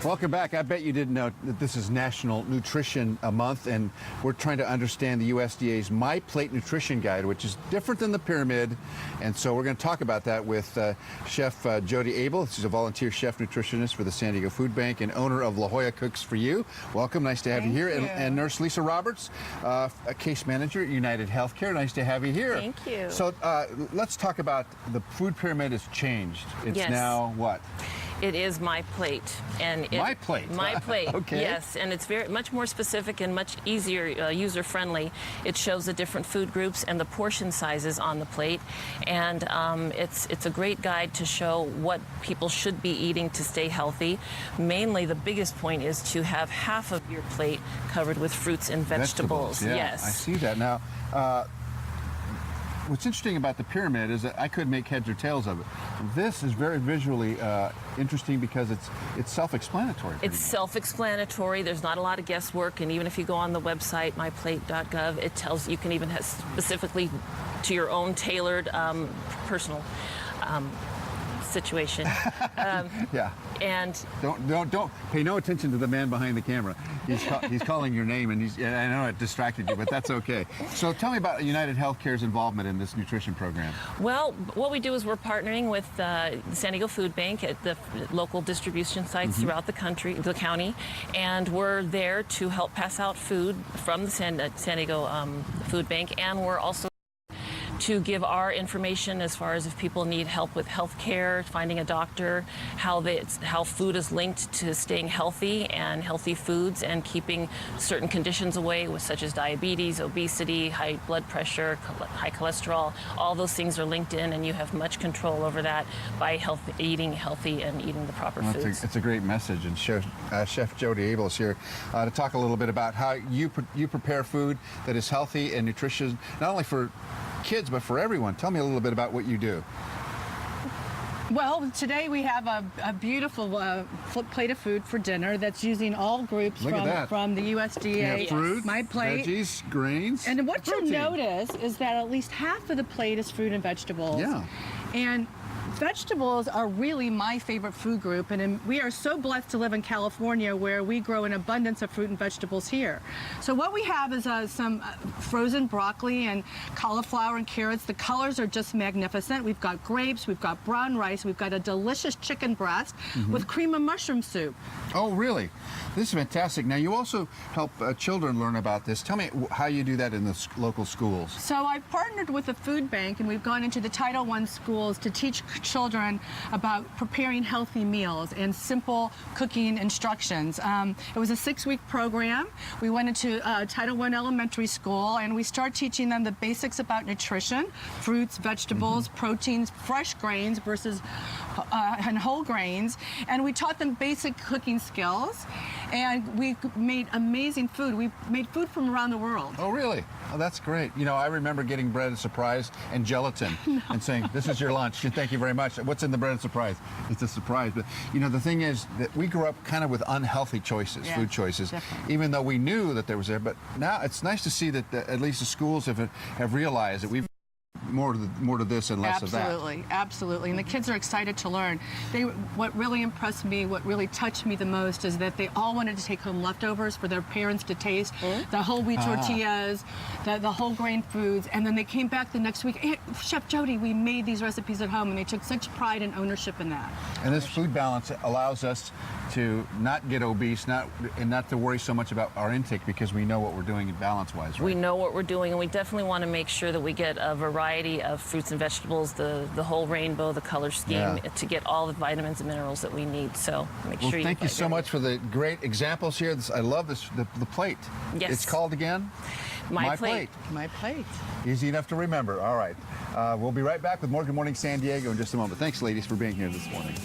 Welcome back. I bet you didn't know that this is National Nutrition Month, and we're trying to understand the USDA's MyPlate Nutrition Guide, which is different than the pyramid. And so we're going to talk about that with Chef Jodi Abel. She's a volunteer chef nutritionist for the San Diego Food Bank and owner of La Jolla Cooks for You. Welcome. Nice to have you here. And Nurse Lisa Roberts, a case manager at UnitedHealthcare. Nice to have you here. Thank you. So let's talk about the food pyramid has changed. It's now what? It is MyPlate, and MyPlate. MyPlate. Okay. Yes, and it's much more specific and much easier, user-friendly. It shows the different food groups and the portion sizes on the plate, and it's a great guide to show what people should be eating to stay healthy. Mainly, the biggest point is to have half of your plate covered with fruits and vegetables. Yeah, yes, I see that now. What's interesting about the pyramid is that I could make heads or tails of it. This is very visually interesting because it's self-explanatory. It's self-explanatory. There's not a lot of guesswork, and even if you go on the website myplate.gov, it tells you can even have specifically to your own tailored personal situation. Yeah. And don't pay no attention to the man behind the camera. He's calling your name, and I know it distracted you, but that's okay. So tell me about UnitedHealthcare's involvement in this nutrition program. Well, what we do is we're partnering with the San Diego Food Bank at the local distribution sites throughout the county, and we're there to help pass out food from the San Diego Food Bank, and we're also to give our information as far as if people need help with health care, finding a doctor, how food is linked to staying healthy and healthy foods and keeping certain conditions away, such as diabetes, obesity, high blood pressure, high cholesterol. All those things are linked in, and you have much control over that by eating healthy and eating the proper foods. It's a great message, and Chef Jodi Abel is here to talk a little bit about how you prepare food that is healthy and nutritious, not only for kids, but for everyone. Tell me a little bit about what you do. Well, today we have a beautiful plate of food for dinner that's using all groups from the USDA. Fruit, MyPlate, veggies, grains, and what protein. you'll notice is that at least half of the plate is fruit and vegetables. Yeah. And vegetables are really my favorite food group, and we are so blessed to live in California where we grow an abundance of fruit and vegetables here. So what we have is some frozen broccoli and cauliflower and carrots. The colors are just magnificent. We've got grapes, we've got brown rice, we've got a delicious chicken breast with cream of mushroom soup. Oh, really? This is fantastic. Now, you also help children learn about this. Tell me how you do that in the local schools. So I've partnered with the food bank, and we've gone into the Title I schools to teach children about preparing healthy meals and simple cooking instructions. It was a 6-week program. We went into Title I elementary school, and we start teaching them the basics about nutrition, fruits, vegetables, proteins, fresh grains versus and whole grains, and we taught them basic cooking skills, and we made amazing food. We made food from around the world. Oh, really? Oh, that's great. You know, I remember getting bread and surprise and gelatin and saying, this is your lunch, and thank you very much. What's in the bread and surprise? It's a surprise. But, you know, the thing is that we grew up kind of with unhealthy choices, food choices, even though we knew that there was there. But now it's nice to see that at least the schools have realized that we've more to this and less of that. Absolutely, and the kids are excited to learn. What really impressed me, what really touched me the most, is that they all wanted to take home leftovers for their parents to taste, the whole wheat tortillas, the whole grain foods, and then they came back the next week. Hey, Chef Jodi, we made these recipes at home, and they took such pride and ownership in that. And this food balance allows us to not get obese, and not to worry so much about our intake, because we know what we're doing balance-wise, right? We know what we're doing, and we definitely want to make sure that we get a variety of fruits and vegetables, the whole rainbow, the color scheme, to get all the vitamins and minerals that we need. So make sure you thank you so much for the great examples here. I love this, the plate. Yes. It's called again? MyPlate. MyPlate. Easy enough to remember. All right. We'll be right back with more Good Morning San Diego in just a moment. Thanks, ladies, for being here this morning.